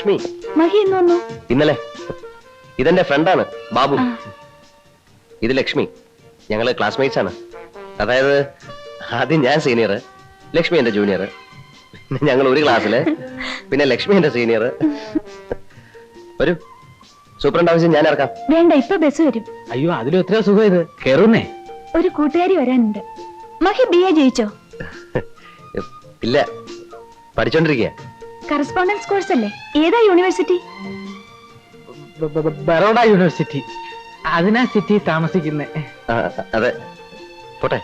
ലക്ഷ്മി. മഹി ഇന്ന് വന്നു? ഇന്നലെ. ഇതെന്റെ ഫ്രണ്ടാണ് ബാബു. ഇത് ലക്ഷ്മി. ഞങ്ങള് ക്ലാസ്മേറ്റ്സ് ആണ്. അതായത് ആദ്യം ഞാൻ സീനിയർ, ലക്ഷ്മി എന്റെ ജൂനിയർ, പിന്നെ ഞങ്ങൾ ഒരു ക്ലാസ്സില്, പിന്നെ ലക്ഷ്മി എന്റെ സീനിയർ. ഒരു സൂപ്രണ്ട് ആവശ്യം ഞാൻ ഇറക്കാം. വേണ്ട, ഇപ്പൊ ബസ് വരും. അയ്യോ, അതിലും എത്ര സുഖം ഇത്. കേറുന്നേ. ഒരു കൂട്ടുകാരി വരാനുണ്ട്. മഹി BA ജയിച്ചോ? ഇല്ല, പഠിച്ചോണ്ടിരിക്കുക. കറസ്പോണ്ടൻസ് കോഴ്സ് അല്ലേ? ഏതാ യൂണിവേഴ്സിറ്റി? ബറോഡ യൂണിവേഴ്സിറ്റി. അതിനാ സിറ്റി താമസിക്കുന്നേ. അതെ, പോട്ടെ.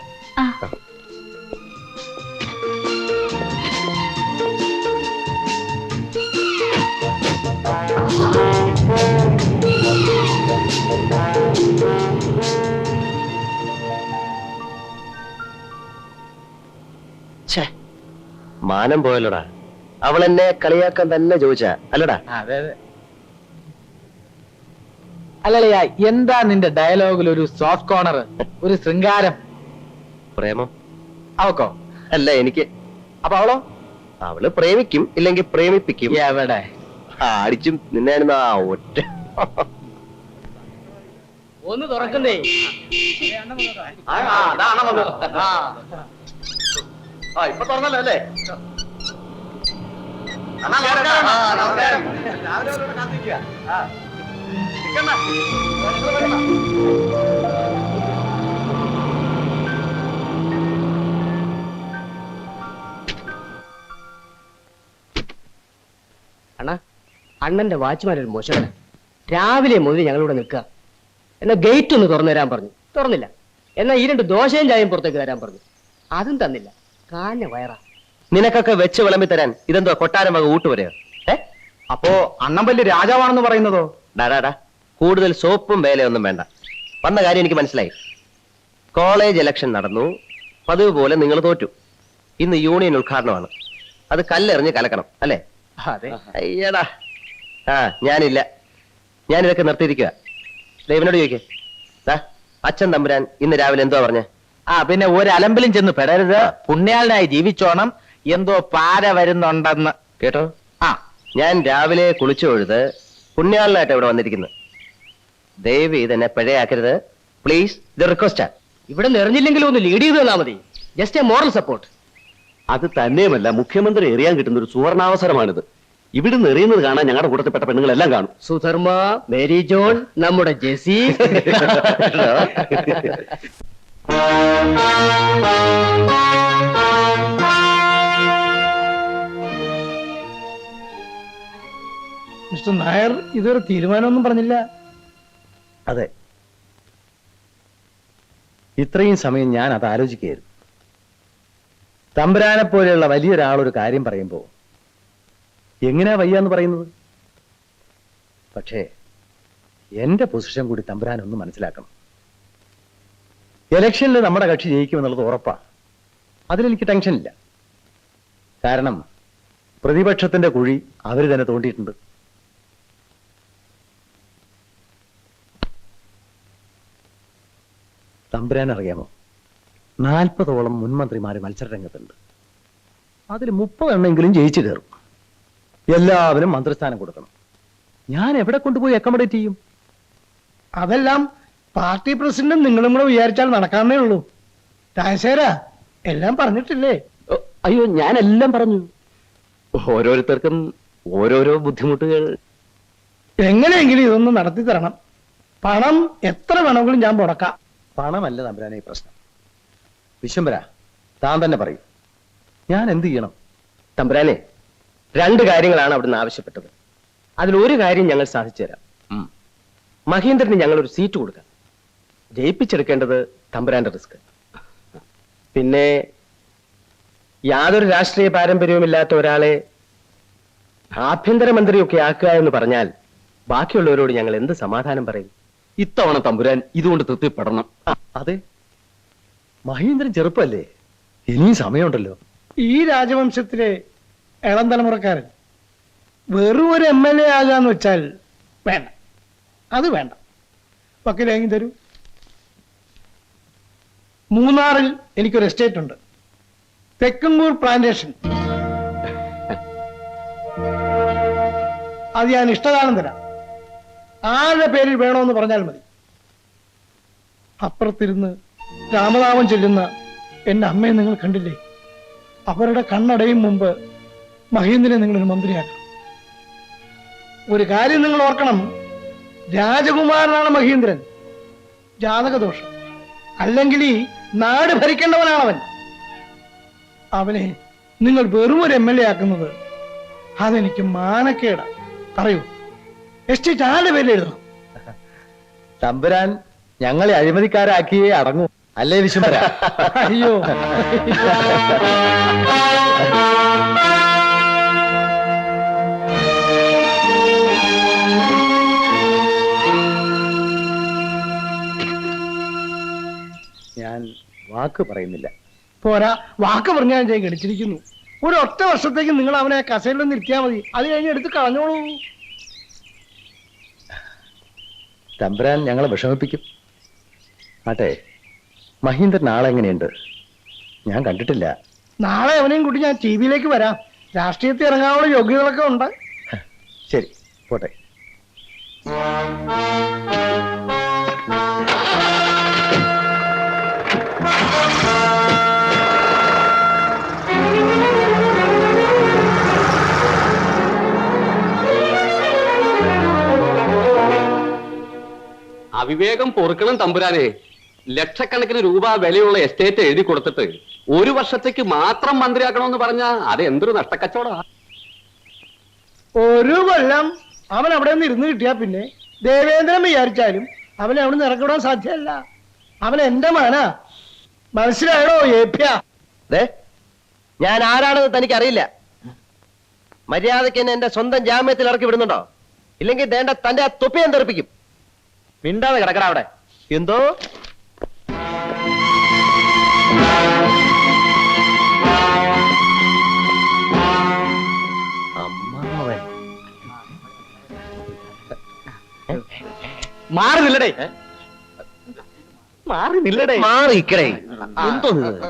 മാനം പോയല്ലോടാ. അവൾ എന്നെ കളിയാക്കാൻ തന്നെ ചോദിച്ചാ അല്ലടാ? അതെ അതെ. അല്ലല്ലയാ, എന്താ നിന്റെ ഡയലോഗിൽ ഒരു സോഫ്റ്റ് കോർണർ, ഒരു ശൃംഗാരം? പ്രേമം അവക്കോ? അല്ല, എനിക്ക്. അപ്പൊ അവളോ? അവള് പ്രേമിക്കും, ഇല്ലെങ്കിൽ പ്രേമിപ്പിക്കും. എവിടെ അടിച്ചും നിന്നായിരുന്നു ആ ഒറ്റ. ഒന്ന് തുറക്കുന്നേ. ഇപ്പൊ തുറന്നല്ലോ അല്ലേ? അണ്ണാ, അണ്ണന്റെ വാച്ച്മാനൊരു മോശമാണ്. രാവിലെ മുതൽ ഞങ്ങളിവിടെ നിൽക്കുക. എന്നാ ഗേറ്റ് ഒന്ന് തുറന്നു തരാൻ പറഞ്ഞു, തുറന്നില്ല. എന്നാ ഈ 2 ദോശയും ചായയും പുറത്തേക്ക് തരാൻ പറഞ്ഞു, അതും തന്നില്ല. കാഞ്ഞ വയറാ. നിനക്കൊക്കെ വെച്ച് വിളമ്പി തരാൻ ഇതെന്തോ കൊട്ടാരം വക ഊട്ടുവരെയോ? അപ്പോ അണ്ണൻ വലിയ രാജാവാണെന്ന് പറയുന്നതോ? ഡാടാ, കൂടുതൽ സോപ്പും വേലയൊന്നും വേണ്ട. വന്ന കാര്യം എനിക്ക് മനസ്സിലായി. കോളേജ് ഇലക്ഷൻ നടന്നു, പതിവ് പോലെ നിങ്ങൾ തോറ്റു. ഇന്ന് യൂണിയൻ ഉദ്ഘാടനമാണ്. അത് കല്ലെറിഞ്ഞ് കലക്കണം അല്ലേ? അതെ. അയ്യടാ, ഞാനില്ല. ഞാനിതൊക്കെ നിർത്തിയിരിക്കുക. ദൈവനോട് ചോദിക്കേ. അച്ഛൻ തമ്പുരാൻ ഇന്ന് രാവിലെ എന്തോ പറഞ്ഞേ? പിന്നെ ഒരു അലമ്പിലും ചെന്ന് പെടരുത്, പുണ്യാളനായി ജീവിച്ചോണം, എന്തോ പാര വരുന്നുണ്ടെന്ന് കേട്ടോ? ഞാൻ രാവിലെ കുളിച്ചു തൊഴുത് പുണ്യാളനായിട്ട് ഇവിടെ വന്നിരിക്കുന്നു. ദയവ് ഇതെന്നെ പിഴയാക്കരുത് പ്ലീസ്. ഇത് റിക്വസ്റ്റാ. ഇവിടെ നിറഞ്ഞില്ലെങ്കിലും ഒന്ന് ലീഡ് ചെയ്ത് തന്നാ മതി. Just A moral support. അത് തന്നെയുമല്ല, മുഖ്യമന്ത്രി എറിയാൻ കിട്ടുന്ന ഒരു സുവർണാവസരമാണിത്. ഇവിടുന്ന് എറിയുന്നത് കാണാൻ ഞങ്ങളുടെ കൂട്ടത്തിൽപ്പെട്ട പെണ്ണുങ്ങളെല്ലാം കാണും. സുധർമ്മ, മേരി ജോൺ, നമ്മുടെ ജെസി. മിസ്റ്റർ നായർ ഇതൊരു തീരുമാനമൊന്നും പറഞ്ഞില്ല. അതെ, ഇത്രയും സമയം ഞാൻ അത് ആലോചിക്കുകയായിരുന്നു. തമ്പുരാനെ പോലെയുള്ള വലിയൊരാളൊരു കാര്യം പറയുമ്പോ എങ്ങനെയാ വയ്യാന്ന് പറയുന്നത്? പക്ഷേ എന്റെ പൊസിഷൻ കൂടി തമ്പുരാൻ ഒന്ന് മനസ്സിലാക്കണം. ഇലക്ഷനിൽ നമ്മുടെ കക്ഷി ജയിക്കുമെന്നുള്ളത് ഉറപ്പാ. അതിലെനിക്ക് ടെൻഷനില്ല. കാരണം പ്രതിപക്ഷത്തിന്റെ കുഴി അവര് തന്നെ തോണ്ടിയിട്ടുണ്ട്. തമ്പുരാൻ അറിയാമോ, 40ഓളം മുൻമന്ത്രിമാര് മത്സരരംഗത്തുണ്ട്. അതിൽ 30 എണ്ണെങ്കിലും ജയിച്ചു കയറും. എല്ലാവരും മന്ത്രിസ്ഥാനം കൊടുക്കണം. ഞാൻ എവിടെ കൊണ്ടുപോയി അക്കോമഡേറ്റ് ചെയ്യും? അതെല്ലാം പാർട്ടി പ്രസിഡന്റും നിങ്ങളും കൂടെ വിചാരിച്ചാൽ നടക്കാന്നേ ഉള്ളൂ. രാജശേഖരാ, എല്ലാം പറഞ്ഞിട്ടില്ലേ? അയ്യോ, ഞാനെല്ലാം പറഞ്ഞു. ഓരോരുത്തർക്കും ഓരോരോ ബുദ്ധിമുട്ടുകൾ. എങ്ങനെയെങ്കിലും ഇതൊന്ന് നടത്തി തരണം. പണം എത്ര വേണമെങ്കിലും ഞാൻ മുടക്കാം. പണമല്ല തമ്പുരാനെ ഈ പ്രശ്നം. വിശ്വംഭര, താൻ തന്നെ പറയും, ഞാൻ എന്ത് ചെയ്യണം? തമ്പുരാനെ, 2 കാര്യങ്ങളാണ് അവിടുന്ന് ആവശ്യപ്പെട്ടത്. അതിലൊരു കാര്യം ഞങ്ങൾ സാധിച്ചു തരാം. മഹേന്ദ്രന് ഞങ്ങൾ ഒരു സീറ്റ് കൊടുക്കാം. ജയിപ്പിച്ചെടുക്കേണ്ടത് തമ്പുരാന്റെ റിസ്ക്. പിന്നെ യാതൊരു രാഷ്ട്രീയ പാരമ്പര്യവുമില്ലാത്ത ഒരാളെ ആഭ്യന്തരമന്ത്രിയൊക്കെ ആക്കുക എന്ന് പറഞ്ഞാൽ ബാക്കിയുള്ളവരോട് ഞങ്ങൾ എന്ത് സമാധാനം പറയും? ഇത്തവണ തമ്പുരാൻ ഇതുകൊണ്ട് തൃപ്തിപ്പെടണം. അതെ, മഹേന്ദ്രൻ ചെറുപ്പല്ലേ, ഇനിയും സമയമുണ്ടല്ലോ. ഈ രാജവംശത്തിലെ ഇളം തലമുറക്കാരൻ വെറും ഒരു MLA ആകാന്ന് വെച്ചാൽ വേണ്ട, അത് വേണ്ട. വക്കീലേങ്ങി തരൂ. മൂന്നാറിൽ എനിക്കൊരു എസ്റ്റേറ്റ് ഉണ്ട്, തെക്കുംകൂർ പ്ലാന്റേഷൻ. അത് ഞാൻ ഇഷ്ടദാനം തരാം. ആരുടെ പേരിൽ വേണമെന്ന് പറഞ്ഞാൽ മതി. അപ്പുറത്തിരുന്ന് രാമനാമം ചൊല്ലുന്ന എന്റെ അമ്മയെ നിങ്ങൾ കണ്ടില്ലേ? അവരുടെ കണ്ണടയും മുമ്പ് മഹേന്ദ്രനെ നിങ്ങളൊരു മന്ത്രിയാക്കണം. ഒരു കാര്യം നിങ്ങൾ ഓർക്കണം, രാജകുമാരനാണ് മഹേന്ദ്രൻ. ജാതകദോഷം, അല്ലെങ്കിൽ ഈ നാട് ഭരിക്കേണ്ടവനാണവൻ. അവനെ നിങ്ങൾ വെറും ഒരു MLA ആക്കുന്നത് അതെനിക്ക് മാനക്കേടാ. പറയൂ, എസ്റ്റേറ്റ് ആരുടെ പേരിൽ എഴുതണം? തമ്പുരാൻ ഞങ്ങളെ അഴിമതിക്കാരാക്കിയേ അടങ്ങൂ, അല്ലേ വിശ്വംഭര? അയ്യോ, ഞാൻ വാക്ക് പറയുന്നില്ല. പോരാ, വാക്ക് പറഞ്ഞാൽ ഞാൻ ഗണിച്ചിരിക്കുന്നു. ഒരു ഒറ്റ വർഷത്തേക്ക് നിങ്ങൾ അവനെ കസേരയിലൊന്ന് ഇരുത്തിയാൽ മതി. അത് കഴിഞ്ഞ് എടുത്ത് കളഞ്ഞോളൂ. തമ്പുരാൻ ഞങ്ങളെ വിഷമിപ്പിക്കും. ആട്ടെ, മഹീന്ദ്രൻ ആളെങ്ങനെയുണ്ട്? ഞാൻ കണ്ടിട്ടില്ല. നാളെ അവനെയും കൂട്ടി ഞാൻ TV-യിലേക്ക് വരാം. രാഷ്ട്രീയത്തിൽ ഇറങ്ങാനുള്ള യോഗ്യതകളൊക്കെ ഉണ്ട്. ശരി, പോട്ടെ. അവിവേകം പൊറുക്കണം തമ്പുരാനെ. ലക്ഷക്കണക്കിന് രൂപ വിലയുള്ള എസ്റ്റേറ്റ് എഴുതി കൊടുത്തിട്ട് ഒരു വർഷത്തേക്ക് മാത്രം മന്ത്രിയാക്കണമെന്ന് പറഞ്ഞാ അത് എന്തൊരു നഷ്ടക്കച്ചവടാ. ഒരു കൊല്ലം അവൻ അവിടെ നിന്ന് ഇരുന്ന് കിട്ടിയാ പിന്നെ ദേവേന്ദ്രൻ വിചാരിച്ചാലും അവനെ അവിടെ നിന്ന് ഇറക്കിവിടാൻ സാധ്യമല്ല. അവൻ എന്റെ മകനാ. മനസ്സിലായോ ഏപ്യ? ഞാൻ ആരാണെന്ന് തനിക്ക് അറിയില്ല. മര്യാദയ്ക്ക് എന്നെ എന്റെ സ്വന്തം ജാമ്യത്തിൽ ഇറക്കി വിടുന്നുണ്ടോ? ഇല്ലെങ്കിൽ ദേണ്ട തന്റെ ആ തൊപ്പി ഞാൻ തെറിപ്പിക്കും. മിണ്ടാതെ കിടക്കട അവിടെ. എന്തോ അമ്മാവൻ മാറി നില്ലടേ, മാറി നില്ലടേ, മാറി ഇക്കടേ. എന്തോ ഇത്?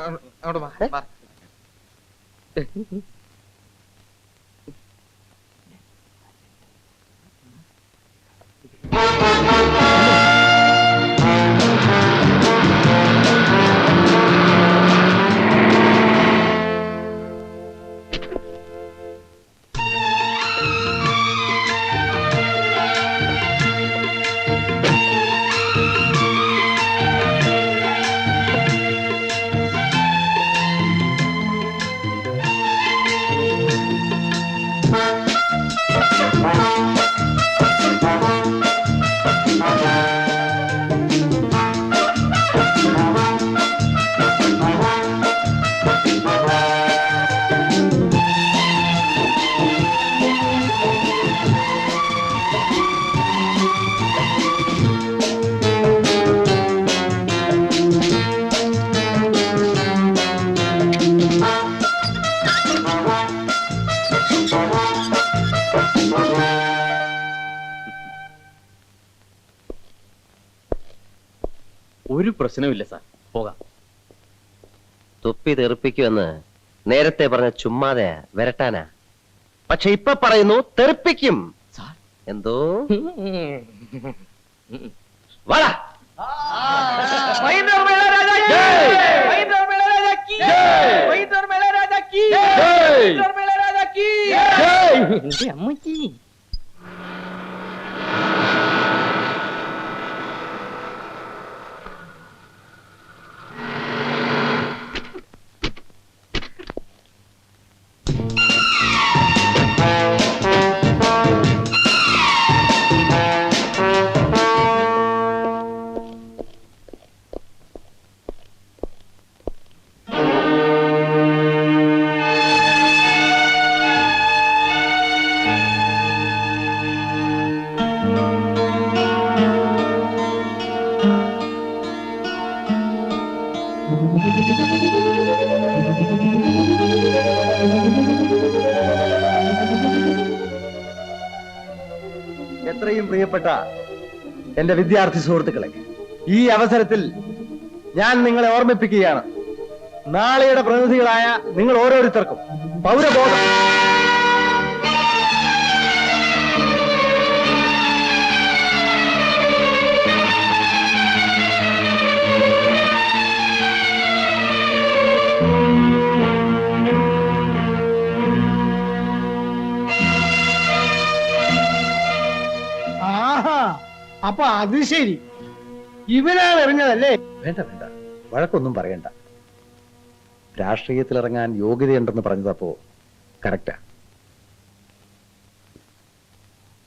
ഒരു പ്രശ്നമില്ല സാർ, പോകാം. തൊപ്പി തെറിപ്പിക്കുമെന്ന് നേരത്തെ പറഞ്ഞ ചുമ്മാതെ വരട്ടാനാ. പക്ഷെ ഇപ്പൊ പറയുന്നു തെറിപ്പിക്കും. എന്തോ വാടാ. അമ്മച്ചി എത്രയും പ്രിയപ്പെട്ട എന്റെ വിദ്യാർത്ഥി സുഹൃത്തുക്കളെ, ഈ അവസരത്തിൽ ഞാൻ നിങ്ങളെ ഓർമ്മിപ്പിക്കുകയാണ്, നാളെയുടെ പ്രതിനിധികളായ നിങ്ങൾ ഓരോരുത്തർക്കും പൗരബോധം അപ്പൊ അത് ശരി, ഇവനാണ് എറിഞ്ഞതല്ലേ? വേണ്ട വേണ്ട, വഴക്കൊന്നും പറയണ്ട. രാഷ്ട്രീയത്തിലിറങ്ങാൻ യോഗ്യതയുണ്ടെന്ന് പറഞ്ഞതപ്പോ കറക്റ്റാ.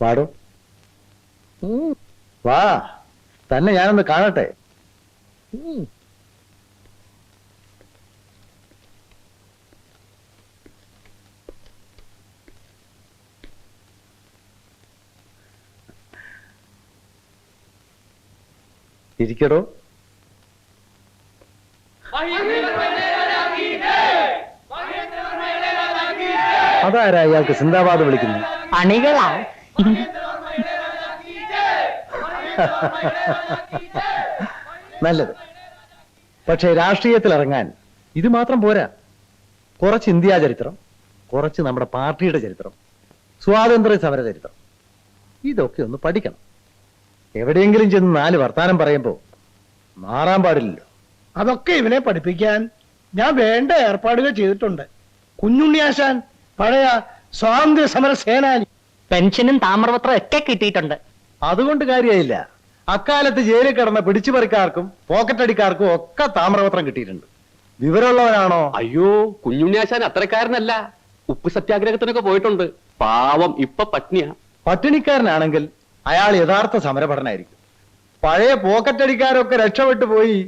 വാടോ, വാ, തന്നെ ഞാനൊന്ന് കാണട്ടെ. ഇരിക്കടോ. അതാരാ ഇയാൾക്ക് സിന്ദാബാദ് വിളിക്കുന്നു? അണികളാ. നല്ലത്. പക്ഷേ രാഷ്ട്രീയത്തിൽ ഇറങ്ങാൻ ഇത് മാത്രം പോരാ. കുറച്ച് ഇന്ത്യാ ചരിത്രം, കുറച്ച് നമ്മുടെ പാർട്ടിയുടെ ചരിത്രം, സ്വാതന്ത്ര്യ സമര ചരിത്രം, ഇതൊക്കെ ഒന്ന് പഠിക്കണം. എവിടെയെങ്കിലും ചെന്ന് 4 വർത്താനം പറയുമ്പോ മാറാൻ പാടില്ലല്ലോ. അതൊക്കെ ഇവനെ പഠിപ്പിക്കാൻ ഞാൻ വേണ്ട ഏർപ്പാടുകൾ ചെയ്തിട്ടുണ്ട്. കുഞ്ഞുണ്ണിയാശാൻ പഴയ സ്വാതന്ത്ര്യ സമര സേനാനി. പെൻഷനും താമ്രപത്രം ഒക്കെ കിട്ടിയിട്ടുണ്ട്. അതുകൊണ്ട് കാര്യമായില്ല. അക്കാലത്ത് ജയിലിൽ കിടന്ന പിടിച്ചുപറിക്കാർക്കും പോക്കറ്റടിക്കാർക്കും ഒക്കെ താമ്രപത്രം കിട്ടിയിട്ടുണ്ട്. വിവരമുള്ളവനാണോ? അയ്യോ, കുഞ്ഞുണ്ണിയാശാൻ അത്രക്കാരനല്ല. ഉപ്പ് സത്യാഗ്രഹത്തിനൊക്കെ പോയിട്ടുണ്ട്. പാവം ഇപ്പൊ പത്നിയാ. പട്ടിണിക്കാരനാണെങ്കിൽ അയാൾ യഥാർത്ഥ സമരഭടനായിരിക്കും. പഴയ പോക്കറ്റടിക്കാരൊക്കെ രക്ഷപ്പെട്ടു പോയി.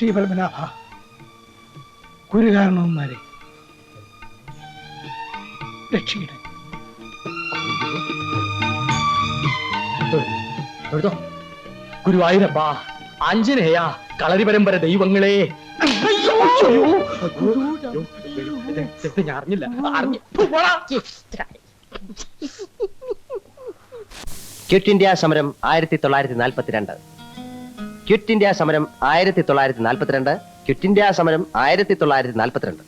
ശ്രീപത്മനാഭ, കുരുകാരണവന്മാരെ രക്ഷിക്കട്ടെ. ഗുരുവായൂരപ്പാ, ആഞ്ജനേയ, കളരി പരമ്പര ദൈവങ്ങളെ. ഞാൻ അറിഞ്ഞില്ല. ക്വിറ്റ് ഇന്ത്യ സമരം 1942. ക്വിറ്റ് ഇന്ത്യ സമരം 1942. ക്വിറ്റ് ഇന്ത്യ സമരം 1942.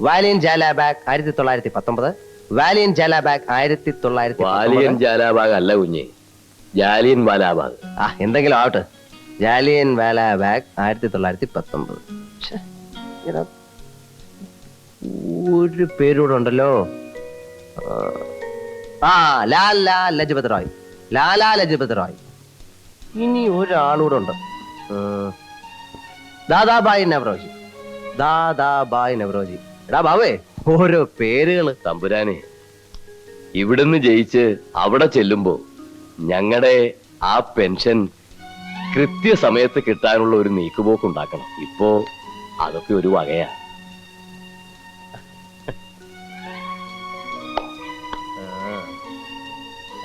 വാലിയൻ ജാലാബാഗ് 1919. വാലിയൻ ജാലാബാഗ് 1919. വാലിയൻ ജാലാബാഗ് അല്ല കുഞ്ഞെ, ജാലിയൻ വാലാബാഗ്. എന്തെങ്കിലും ആവട്ടെ. ജാലിയൻ വാലാബാഗ് 1919. ഒരു പേരൂടെ ഉണ്ടല്ലോ. ലാലാ ലജ്പത് റായ്. ലാലാ ലജ്പത് റായ്. ഇനി ഒരാളൂടെ ഉണ്ട്. ദാദാബായി നവറോജി. ദാദാബായി നവറോജി. എടാ ബാവേ, ഓരോ പേരുകള്. തമ്പുരാനെ, ഇവിടുന്ന് ജയിച്ച് അവിടെ ചെല്ലുമ്പോ ഞങ്ങളുടെ ആ പെൻഷൻ കൃത്യസമയത്ത് കിട്ടാനുള്ള ഒരു നീക്കുപോക്ക് ഉണ്ടാക്കണം. ഇപ്പോ അതൊക്കെ ഒരു വകയാ.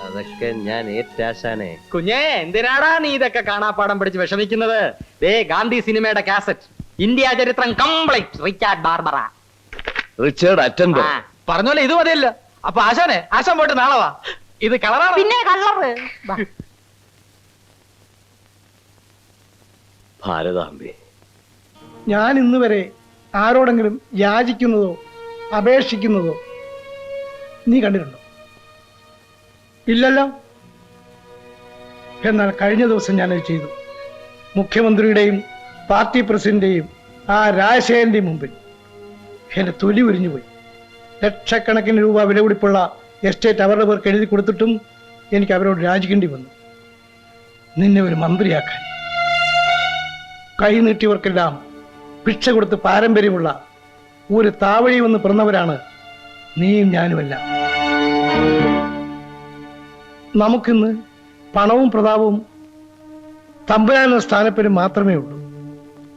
അതൊക്കെ ഞാൻ ഏറ്റാശാനെ. കുഞ്ഞേ, എന്തിനാടാ നീ ഇതൊക്കെ കാണാപ്പാടം പഠിച്ച് വിഷമിക്കുന്നത്? ദേ ഗാന്ധി സിനിമയുടെ കാസറ്റ്, ഇന്ത്യ ചരിത്രം കംപ്ലീറ്റ്, റിച്ചാർഡ് ബാർബറ. Richard Attenborough. പറഞ്ഞോലെ ഇത് മതിയല്ലോ. അപ്പൊ ആശാനെ, ആശാൻ പോയിട്ട് നാളെ വാ. ഇത് കളറാണ്. പിന്നെ കളറ് ഭാരതാംബേ, ഞാൻ ഇന്ന് വരെ ആരോടെങ്കിലും യാചിക്കുന്നതോ അപേക്ഷിക്കുന്നതോ നീ കണ്ടിട്ടുണ്ടോ? ഇല്ലല്ലോ. എന്നാൽ കഴിഞ്ഞ ദിവസം ഞാനത് ചെയ്തു. മുഖ്യമന്ത്രിയുടെയും പാർട്ടി പ്രസിഡന്റിന്റെയും ആ രാജശേഖരന്റെയും മുമ്പിൽ എന്റെ തൊലി ഉരിഞ്ഞുപോയി. ലക്ഷക്കണക്കിന് രൂപ വിലപിടിപ്പുള്ള എസ്റ്റേറ്റ് അവരുടെ പേർക്ക് എഴുതി കൊടുത്തിട്ടും എനിക്ക് അവരോട് രാജിക്കേണ്ടി വന്നു. നിന്നെ ഒരു മന്ത്രിയാക്കാൻ. കൈ നീട്ടിയവർക്കെല്ലാം ഭിക്ഷ കൊടുത്ത് പാരമ്പര്യമുള്ള ഒരു താവഴി വന്ന് പിറന്നവരാണ് നീയും ഞാനുമെല്ലാം. നമുക്കിന്ന് പണവും പ്രതാപവും തമ്പുരാനുള്ള സ്ഥാനപ്പേര് മാത്രമേ ഉള്ളൂ.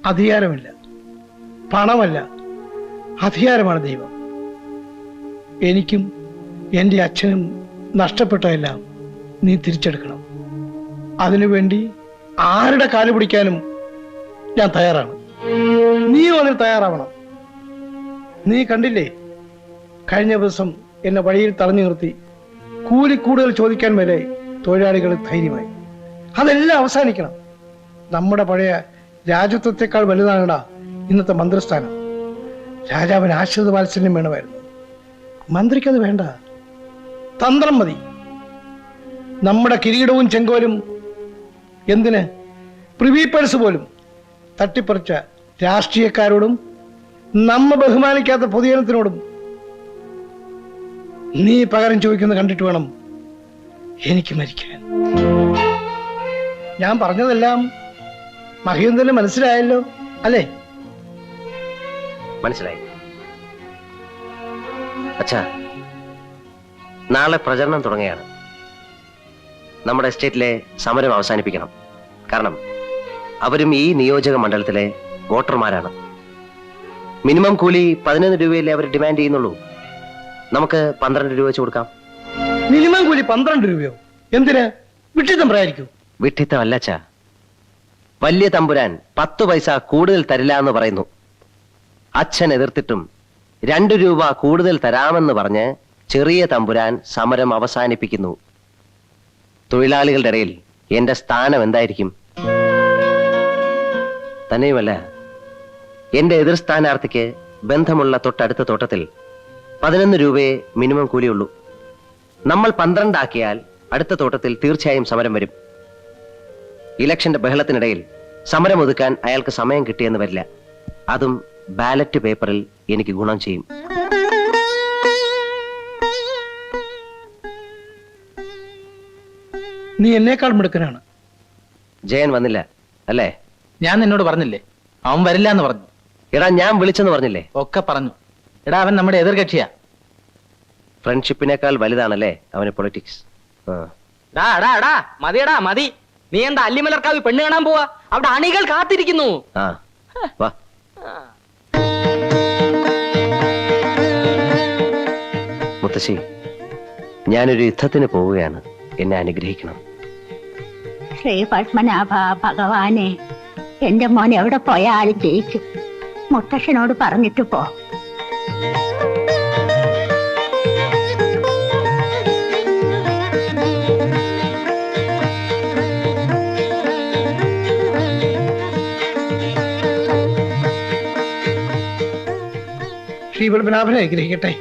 അധികാരമില്ല. പണമല്ല, അധികാരമാണ് ദൈവം. എനിക്കും എൻ്റെ അച്ഛനും നഷ്ടപ്പെട്ടതെല്ലാം നീ തിരിച്ചെടുക്കണം. അതിനുവേണ്ടി ആരുടെ കാല് പിടിക്കാനും ഞാൻ തയ്യാറാണ്. നീയും അതിന് തയ്യാറാവണം. നീ കണ്ടില്ലേ, കഴിഞ്ഞ ദിവസം എന്നെ വഴിയിൽ തടഞ്ഞു നിർത്തി കൂലി കൂടുതൽ ചോദിക്കാൻ വരെ തൊഴിലാളികൾ ധൈര്യമായി. അതെല്ലാം അവസാനിക്കണം. നമ്മുടെ പഴയ രാജത്വത്തെക്കാൾ വലുതാണടാ ഇന്നത്തെ മന്ത്രിസ്ഥാനം. രാജാവിന് ആശ്രിത വാത്സല്യം വേണമായിരുന്നു. മന്ത്രിക്കത് വേണ്ട, തന്ത്രം മതി. നമ്മുടെ കിരീടവും ചെങ്കോലും എന്തിന് പ്രിവി പേഴ്സ് പോലും തട്ടിപ്പറിച്ച രാഷ്ട്രീയക്കാരോടും നമ്മ ബഹുമാനിക്കാത്ത പൊതുജനത്തിനോടും നീ പകരം ചോദിക്കുന്നത് കണ്ടിട്ട് വേണം എനിക്ക് മരിക്കാൻ. ഞാൻ പറഞ്ഞതെല്ലാം മഹേന്ദ്രന് മനസ്സിലായല്ലോ അല്ലേ? മനസ്സിലായി. അച്ഛാ, നാളെ പ്രചരണം തുടങ്ങുകയാണ്. നമ്മുടെ എസ്റ്റേറ്റിലെ സമരം അവസാനിപ്പിക്കണം. കാരണം അവരും ഈ നിയോജക മണ്ഡലത്തിലെ വോട്ടർമാരാണ്. മിനിമം കൂലി 11 രൂപയല്ലേ അവർ ഡിമാൻഡ് ചെയ്യുന്നുള്ളൂ. നമുക്ക് 12 രൂപ വെച്ച് കൊടുക്കാം. മിനിമം കൂലി 12 രൂപയോ? എന്തിന്? വിട്ടിത്തം പറയായിരിക്കും. വിട്ടിത്തം അല്ല അച്ഛാ. വലിയ തമ്പുരാൻ 10 പൈസ കൂടുതൽ തരില്ല എന്ന് പറയുന്നു. അച്ഛൻ എതിർത്തിട്ടും 2 രൂപ കൂടുതൽ തരാമെന്ന് പറഞ്ഞ് ചെറിയ തമ്പുരാൻ സമരം അവസാനിപ്പിക്കുന്നു. തൊഴിലാളികളുടെ ഇടയിൽ എന്റെ സ്ഥാനം എന്തായിരിക്കും? തന്നെയുമല്ല, എന്റെ എതിർ സ്ഥാനാർത്ഥിക്ക് ബന്ധമുള്ള തൊട്ടടുത്ത തോട്ടത്തിൽ 11 രൂപയെ മിനിമം കൂലിയുള്ളൂ. നമ്മൾ 12 ആക്കിയാൽ അടുത്ത തോട്ടത്തിൽ തീർച്ചയായും സമരം വരും. ഇലക്ഷന്റെ ബഹളത്തിനിടയിൽ സമരം ഒതുക്കാൻ അയാൾക്ക് സമയം കിട്ടിയെന്ന് വരില്ല. അതും ബാലറ്റ് പേപ്പറിൽ എനിക്ക് ഗുണം ചെയ്യും. നീ എന്നേക്കാൾ മിടുക്കനാണ്. ജയൻ വന്നില്ല അല്ലേ? ഞാൻ നിന്നോട് പറഞ്ഞില്ലേ, അവൻ വരില്ല എന്ന് പറഞ്ഞു. എടാ, ഞാൻ വിളിച്ചെന്ന് പറഞ്ഞില്ലേ? ഒക്കെ പറഞ്ഞു. എടാ, അവൻ നമ്മുടെ എതിർകക്ഷിയാ. ഫ്രണ്ട്ഷിപ്പിനേക്കാൾ വലുതാണല്ലേ അവന് പൊളിറ്റിക്സ്. മതിയടാ മതി. നീ എന്താ അല്ലിമലർക്കാവ് പെണ്ണ് കാണാൻ പോവാ? അവിടെ അണികൾ കാത്തിരിക്കുന്നു. ആ, വാ. മുത്തശ്ശി, ഞാനൊരു യുദ്ധത്തിന് പോവുകയാണ്. എന്നെ അനുഗ്രഹിക്കണം. ശ്രീ പത്മനാഭ ഭഗവാനെ, എന്റെ മോൻ എവിടെ പോയാലും ജയിക്കും. മുത്തശ്ശനോട് പറഞ്ഞിട്ട് പോ. ശ്രീ പത്മനാഭനെ അനുഗ്രഹിക്കട്ടെ.